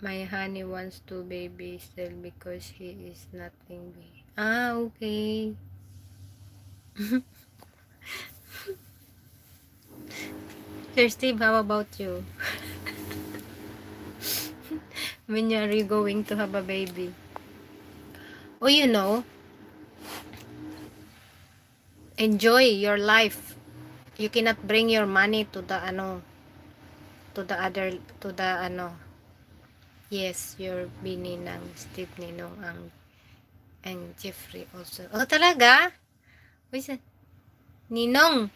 My honey wants to baby still because he is nothing big. Ah, okay. Sir Steve, how about you? When are you going to have a baby? Oh, you know, enjoy your life. You cannot bring your money to the yes, your bininang Steve, Ninong, ang Jeffrey also. Oh, talaga? Wait, Ninong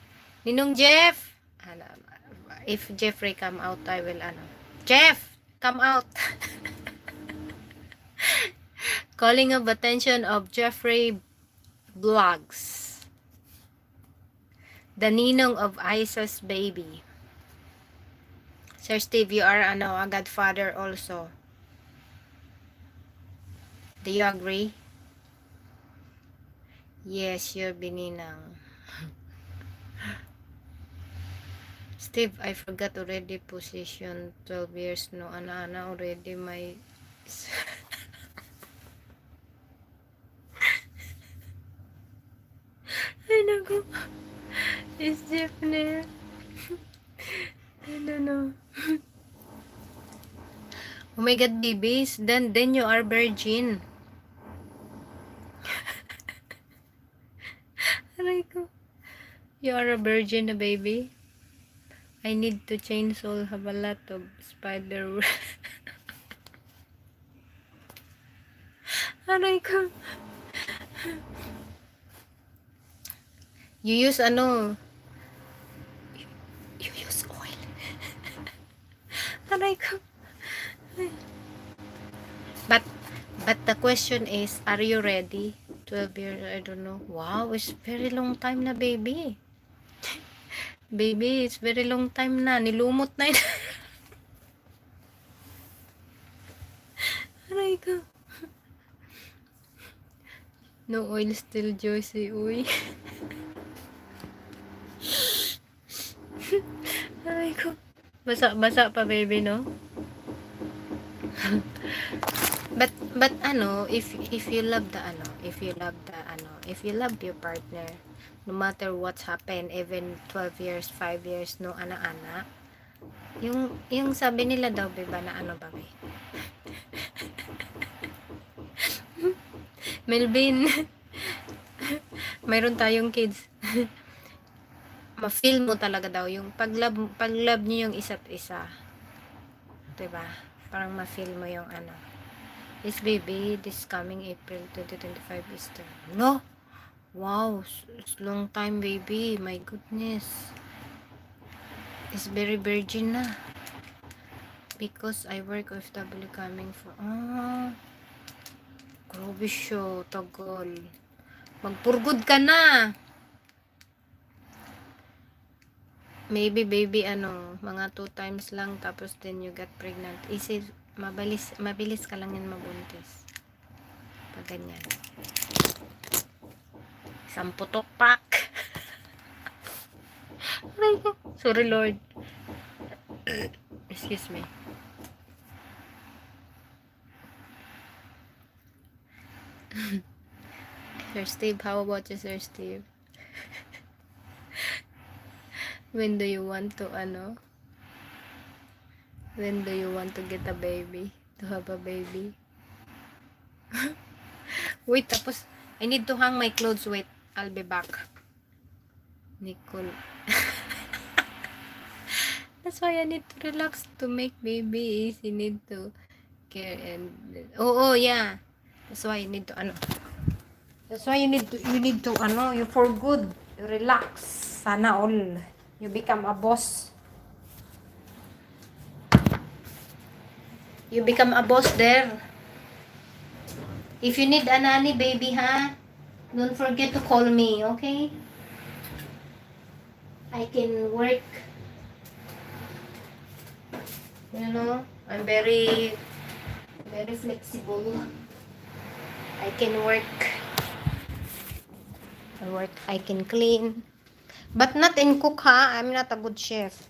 Jeff. Ano, if Jeffrey come out, I will Jeff, come out. Calling of attention of Jeffrey Vlogs. The Ninong of Isa's baby. Sir Steve, you are a godfather also. Do you agree? Yes, you're bininang. Steve, I forgot already position 12 years no ana already my ay naku, it's definitely I don't know. Oh my god, babies, then you are virgin. Aray ko, you are a virgin na baby. I need to change all, have a lot of spider. Aray ko. You use you use oil. Aray ko. But the question is, are you ready? 12 years, I don't know. Wow, it's very long time na, baby. Baby, it's very long time na. Nilumot na yun. Aray ko. No oil still, Joyce. Uy. Aray ko. Basa pa, baby, no? but if you love if you love your partner, no matter what's happened, even 12 years, 5 years, no anak-anak, yung sabi nila daw, diba, na ba, Melvin, mayroon tayong kids. Ma-feel mo talaga daw yung pag-love niyo yung isa't isa. Diba? Parang ma-feel mo yung this baby, this coming April 2025 is the no. Wow, it's long time, baby. My goodness. It's very virgin na. Because I work OFW coming for grabe siya, tagal. Magpurgod ka na. Maybe baby mga 2 times lang tapos then you get pregnant. Easy, mabilis ka lang yan mabuntis. Pag ganyan. Samputok pak. Sorry Lord. Excuse me. Sir Steve, how about you, Sir Steve? When do you want to when do you want to get a baby? To have a baby? Wait, tapos I need to hang my clothes. Wait, I'll be back. Nicole. That's why I need to relax to make babies. You need to care and yeah. That's why you need to That's why you need to you for good. You relax. Sana all. You become a boss. You become a boss there. If you need a nanny, baby, don't forget to call me, okay? I can work. You know, I'm very flexible. I can work. I can clean. But not in cook, I'm not a good chef.